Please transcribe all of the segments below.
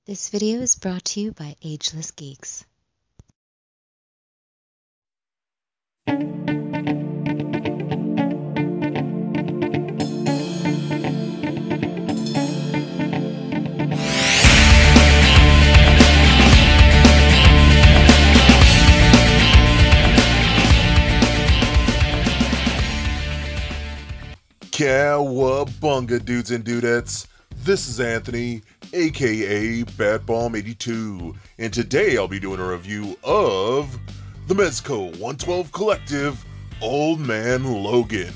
This video is brought to you by Ageless Geeks. Cowabunga, dudes and dudettes. This is Anthony, aka Batbomb82, and today I'll be doing a review of the Mezco 112 Collective Old Man Logan.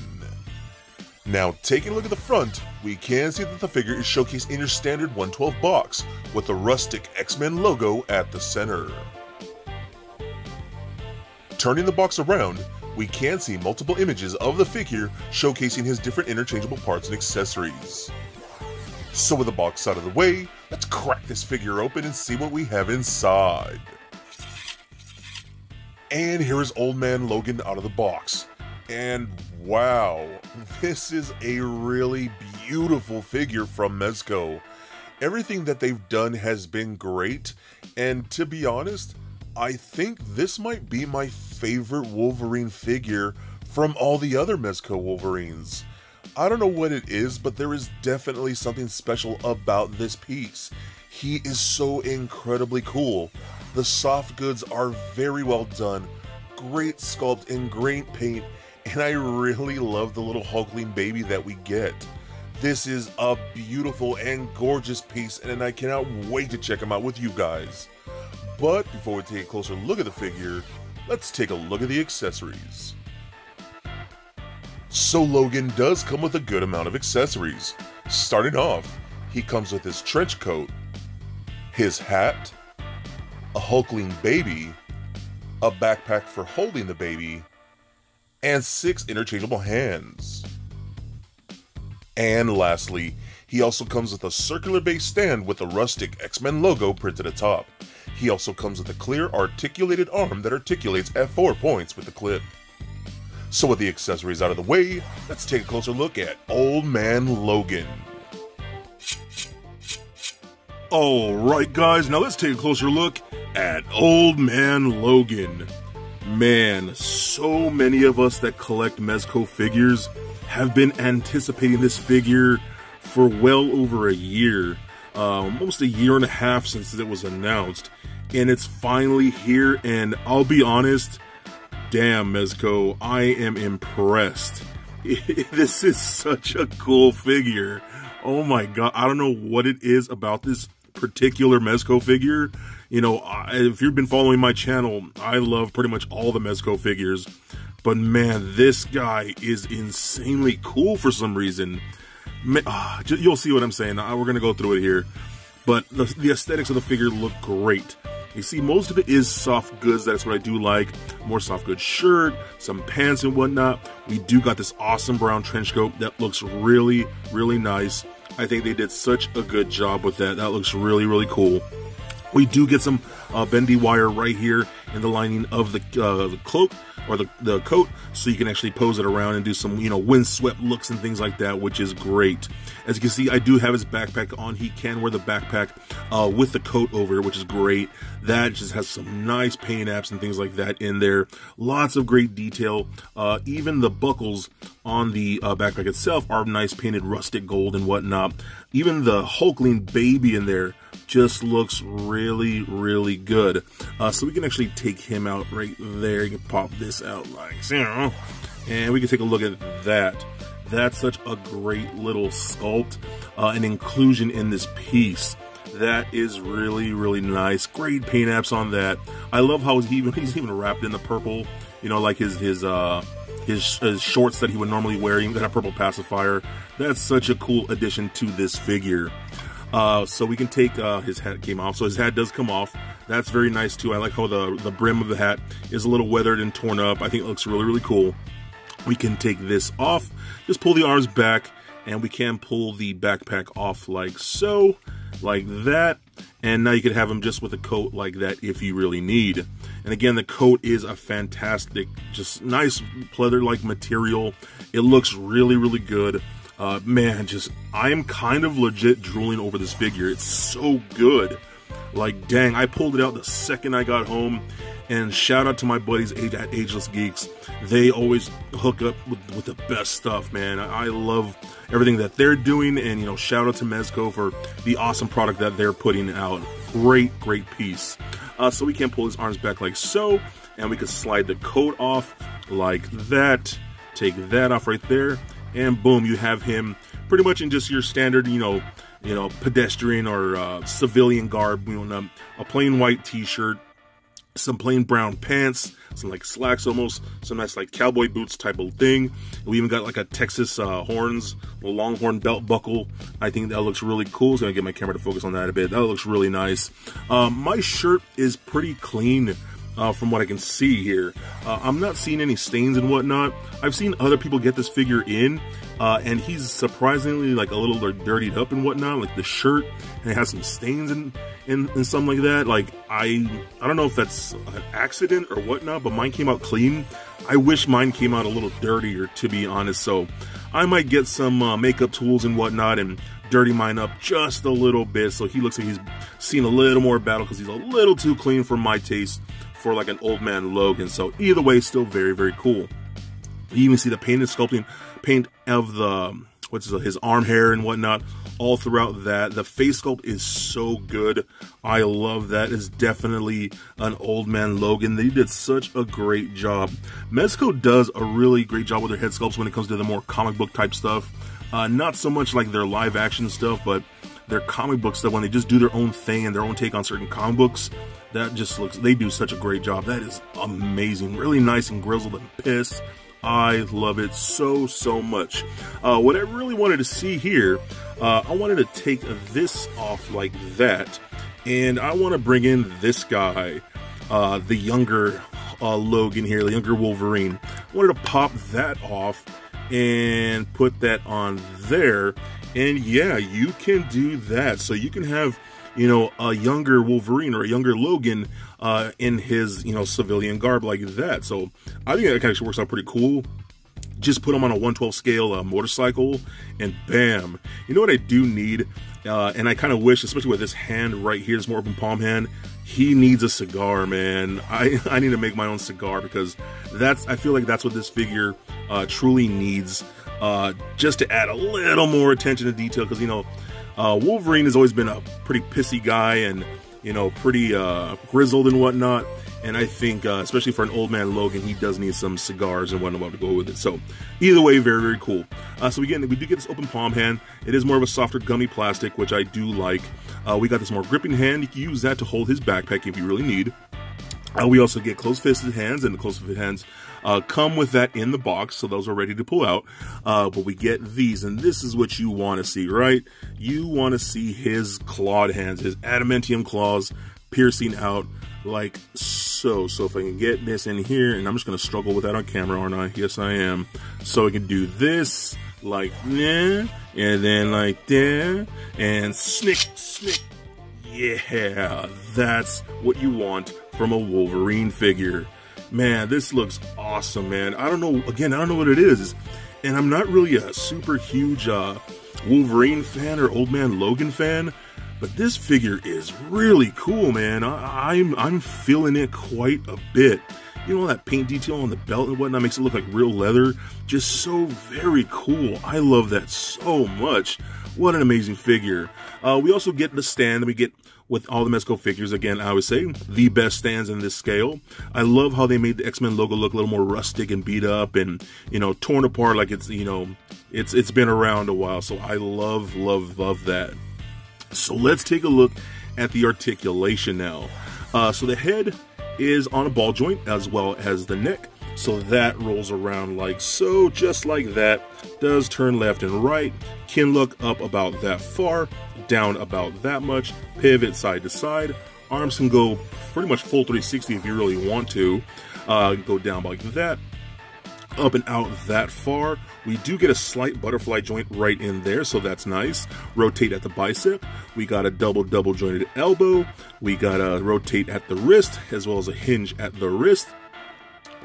Now, taking a look at the front, we can see that the figure is showcased in your standard 112 box, with the rustic X-Men logo at the center. Turning the box around, we can see multiple images of the figure showcasing his different interchangeable parts and accessories. So with the box out of the way, let's crack this figure open and see what we have inside. And here is Old Man Logan out of the box. And wow, this is a really beautiful figure from Mezco. Everything that they've done has been great, and to be honest, I think this might be my favorite Wolverine figure from all the other Mezco Wolverines. I don't know what it is, but there is definitely something special about this piece. He is so incredibly cool. The soft goods are very well done, great sculpt and great paint, and I really love the little Hulkling baby that we get. This is a beautiful and gorgeous piece, and I cannot wait to check him out with you guys. But before we take a closer look at the figure, let's take a look at the accessories. So Logan does come with a good amount of accessories. Starting off, he comes with his trench coat, his hat, a Hulkling baby, a backpack for holding the baby, and 6 interchangeable hands. And lastly, he also comes with a circular base stand with the rustic X-Men logo printed atop. He also comes with a clear articulated arm that articulates at 4 points with the clip. So with the accessories out of the way, let's take a closer look at Old Man Logan. Alright guys, now let's take a closer look at Old Man Logan. Man, so many of us that collect Mezco figures have been anticipating this figure for well over a year. Almost a year and a half since it was announced, and it's finally here, and I'll be honest, damn Mezco, I am impressed. This is such a cool figure. Oh my god, I don't know what it is about this particular Mezco figure. You know, if you've been following my channel, I love pretty much all the Mezco figures, but man, this guy is insanely cool for some reason. You'll see what I'm saying. We're going to go through it here. But the aesthetics of the figure look great. You see, most of it is soft goods. That's what I do like. More soft goods shirt, some pants and whatnot. We do got this awesome brown trench coat that looks really, really nice. I think they did such a good job with that. That looks really, really cool. We do get some bendy wire right here in the lining of the cloak, or the coat, so you can actually pose it around and do some, you know, windswept looks and things like that, which is great. As you can see, I do have his backpack on. He can wear the backpack with the coat over it, which is great. That just has some nice paint apps and things like that in there. Lots of great detail. Even the buckles on the backpack itself are nice painted rustic gold and whatnot. Even the Hulkling baby in there just looks really, really good. So we can actually take him out right there. You can pop this out like so, and we can take a look at that. That's such a great little sculpt and inclusion in this piece. That is really, really nice. Great paint apps on that. I love how he's even wrapped in the purple. You know, like his shorts that he would normally wear. Even got a purple pacifier. That's such a cool addition to this figure. So we can take his hat came off. So his hat does come off. That's very nice too. I like how the brim of the hat is a little weathered and torn up. I think it looks really, really cool. We can take this off. Just pull the arms back, and we can pull the backpack off like so, like that. And now you can have him just with a coat like that if you really need. And again, the coat is a fantastic, just nice pleather-like material. It looks really, really good. Man, I am kind of legit drooling over this figure. It's so good. Like, dang, I pulled it out the second I got home. And shout out to my buddies at Ageless Geeks. They always hook up with the best stuff, man. I love everything that they're doing. And, you know, shout out to Mezco for the awesome product that they're putting out. Great, great piece. So we can pull his arms back like so. And we can slide the coat off like that. Take that off right there. And boom, you have him pretty much in just your standard, you know, pedestrian or civilian garb. You know, a plain white t-shirt, some plain brown pants, some like slacks almost, some nice like cowboy boots type of thing. We even got like a Texas horns, a longhorn belt buckle. I think that looks really cool. So I'm gonna get my camera to focus on that a bit. That looks really nice. My shirt is pretty clean. From what I can see here. I'm not seeing any stains and whatnot. I've seen other people get this figure in, and he's surprisingly like a little like dirtied up and whatnot, like the shirt, and it has some stains and something like that. Like, I don't know if that's an accident or whatnot, but mine came out clean. I wish mine came out a little dirtier, to be honest, so I might get some makeup tools and whatnot and dirty mine up just a little bit, so he looks like he's seen a little more battle, because he's a little too clean for my taste for like an Old Man Logan. So either way, still very, very cool. You even see the paint of the his arm hair and whatnot all throughout that. The face sculpt is so good. I love that. It's definitely an Old Man Logan. They did such a great job. Mezco does a really great job with their head sculpts when it comes to the more comic book type stuff. Not so much like their live action stuff, but their comic book stuff, when they just do their own thing and their own take on certain comic books, that just looks, they do such a great job. That is amazing. Really nice and grizzled and pissed. I love it so, so much. What I really wanted to see here, I wanted to take this off like that, and I want to bring in this guy, the younger Logan here, the younger Wolverine. I wanted to pop that off and put that on there, and yeah, you can do that. So you can have, you know, a younger Wolverine or a younger Logan in his, you know, civilian garb like that. So I think that actually works out pretty cool. Just put him on a 1/12 scale motorcycle, and bam. You know what I do need, and I kind of wish, especially with this hand right here, this more open palm hand, he needs a cigar, man. I need to make my own cigar, because I feel like that's what this figure truly needs, just to add a little more attention to detail, because, you know, Wolverine has always been a pretty pissy guy and, you know, pretty grizzled and whatnot. And I think, especially for an Old Man Logan, he does need some cigars and whatnot to go with it. So either way, very, very cool. So again, we do get this open palm hand. It is more of a softer gummy plastic, which I do like. We got this more gripping hand. You can use that to hold his backpack if you really need. We also get close-fisted hands, and the close-fisted hands come with that in the box, so those are ready to pull out. But we get these, and this is what you want to see, right? You want to see his clawed hands, his adamantium claws piercing out like so. So if I can get this in here, and I'm just going to struggle with that on camera, aren't I? Yes, I am. So I can do this like that, and then like that, and snick, snick. Yeah, that's what you want from a Wolverine figure. Man, this looks awesome, man. I don't know, again, I don't know what it is. And I'm not really a super huge Wolverine fan or Old Man Logan fan, but this figure is really cool, man. I'm feeling it quite a bit. You know, that paint detail on the belt and whatnot makes it look like real leather. Just so very cool. I love that so much. What an amazing figure. We also get the stand that we get with all the Mezco figures. Again, I would say the best stands in this scale. I love how they made the X-Men logo look a little more rustic and beat up and, you know, torn apart like it's, you know, it's been around a while. So I love, love, love that. So let's take a look at the articulation now. So the head is on a ball joint as well as the neck. So that rolls around like so, just like that. Does turn left and right. Can look up about that far, down about that much, pivot side to side. Arms can go pretty much full 360 if you really want to. Go down like that, up and out that far. We do get a slight butterfly joint right in there, so that's nice. Rotate at the bicep. We got a double jointed elbow. We got a rotate at the wrist, as well as a hinge at the wrist.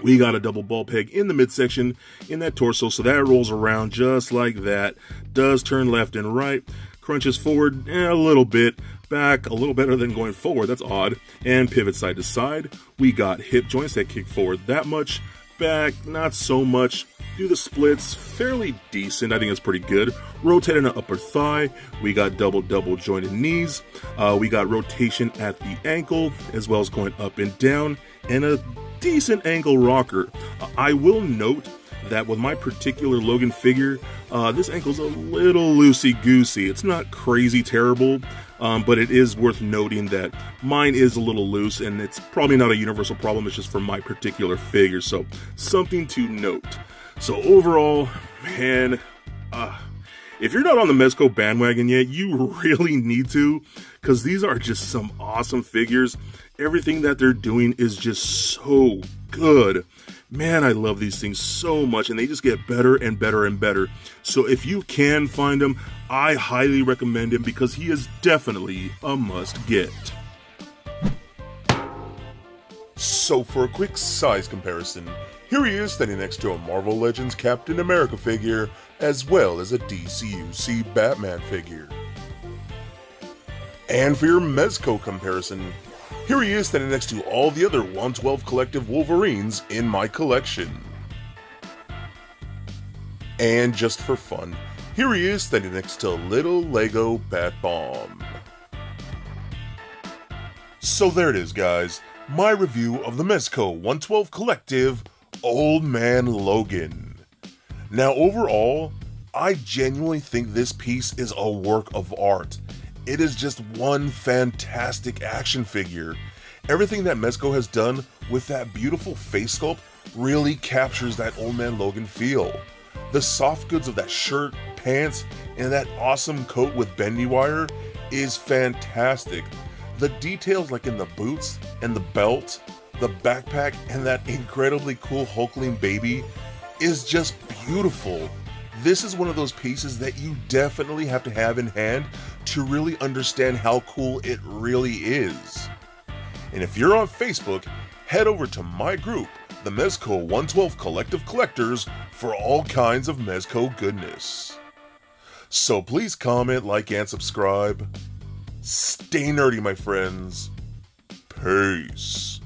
We got a double ball peg in the midsection in that torso, so that rolls around just like that. Does turn left and right. Crunches forward a little bit, back a little better than going forward, that's odd, and pivot side to side. We got hip joints that kick forward that much, back not so much. Do the splits, fairly decent, I think it's pretty good. Rotating an upper thigh, we got double jointed knees, we got rotation at the ankle, as well as going up and down, and a decent ankle rocker. I will note that with my particular Logan figure, this ankle's a little loosey-goosey. It's not crazy terrible, but it is worth noting that mine is a little loose, and it's probably not a universal problem, it's just for my particular figure, so something to note. So overall, man, if you're not on the Mezco bandwagon yet, you really need to, because these are just some awesome figures. Everything that they're doing is just so good. Man, I love these things so much, and they just get better and better and better. So if you can find him, I highly recommend him because he is definitely a must-get. So for a quick size comparison, here he is standing next to a Marvel Legends Captain America figure, as well as a DCUC Batman figure. And for your Mezco comparison, here he is standing next to all the other 112 Collective Wolverines in my collection. And just for fun, here he is standing next to little Lego Bat Bomb. So there it is, guys, my review of the Mezco 112 Collective Old Man Logan. Now overall, I genuinely think this piece is a work of art. It is just one fantastic action figure. Everything that Mezco has done with that beautiful face sculpt really captures that Old Man Logan feel. The soft goods of that shirt, pants, and that awesome coat with bendy wire is fantastic. The details like in the boots and the belt, the backpack, and that incredibly cool Hulkling baby is just beautiful. This is one of those pieces that you definitely have to have in hand to really understand how cool it really is. And if you're on Facebook, head over to my group, the Mezco 112 Collective Collectors, for all kinds of Mezco goodness. So please comment, like, and subscribe. Stay nerdy, my friends. Peace.